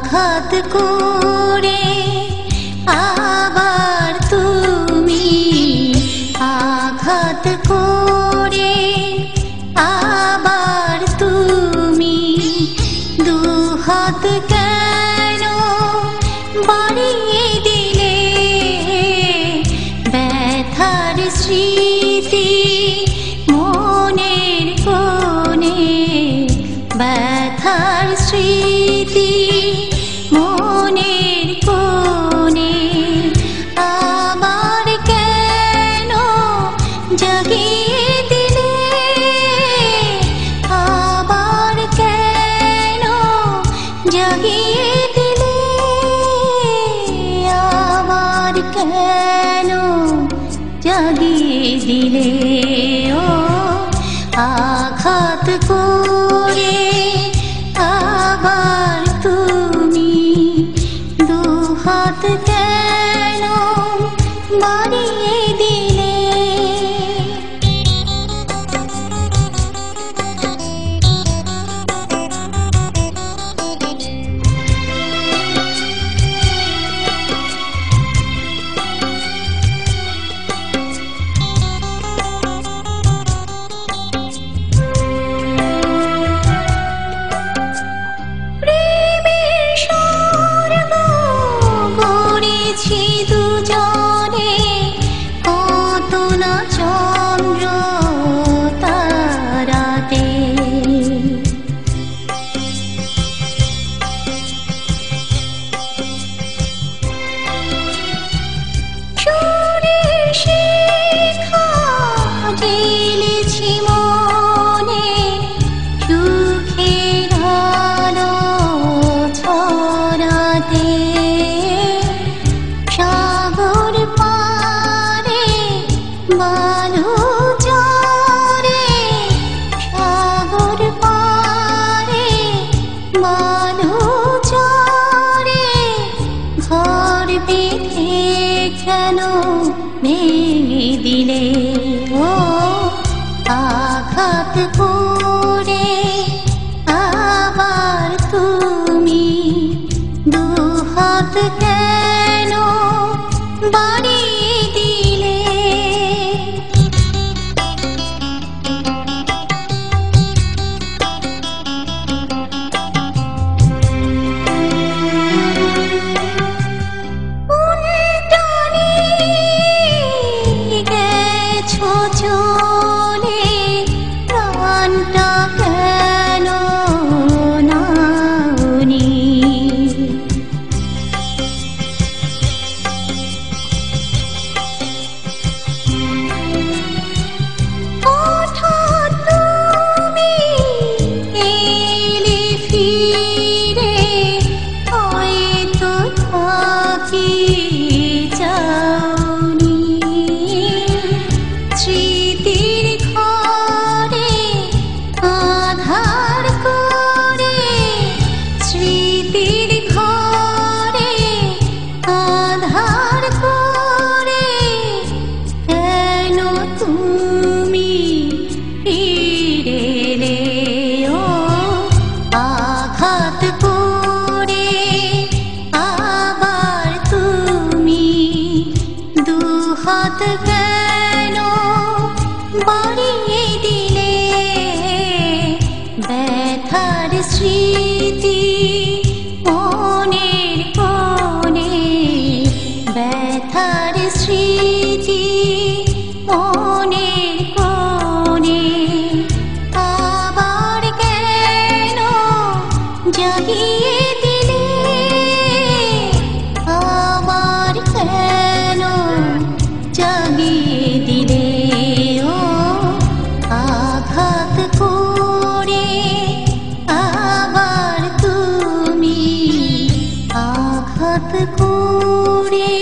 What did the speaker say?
আঘাত করে আবার তুমি আঘাত করে আবার তুমি দুহাত কেন বাড়িয়ে দিলে ব্যথার স্মৃতি মনের কোণে ব্যথার স্মৃতি মনের কোণে আবার কেন জাগিয়ে দিলে আবার কেন জাগিয়ে দিলে আবার কেন জাগিয়ে দিলে ও আঘাত করে আবার তুমি দুহাত কেন বাড়িয়ে দিলে দুজনে কত না চন্দ্র তারাতে সুরের শিখা জ্বেলেছি মনে সুখের আলো ছড়াতে সাগর পারে বালু চরে সাগর পারে বালু চরে ঘর বেঁধে কেন ভেঙে দিলে ও আঘাত করে আবার তুমি দুহাত কেন বাড়িয়ে দিলে উল্টানে গেছো চলে প্রাণটা কেন নাওনি হঠাৎ তুমি এলে ফিরে হয়তো থাকি যাওনি স্মৃতির ঘরে আধার করে স্মৃতির ঘরে আধার করে কেন তুমি ফিরে এলে ও আঘাত করে আবার তুমি দুহাত কেন বাড়িয়ে দিলে ব্যথার স্মৃতি মনের কোণে ব্যথার স্মৃতি মনের কোণে আবার কেন জাগিয়ে দিলে আবার কেন জাগিয়ে দিলে ও আঘাত করে আবার তুমি আঘাত করে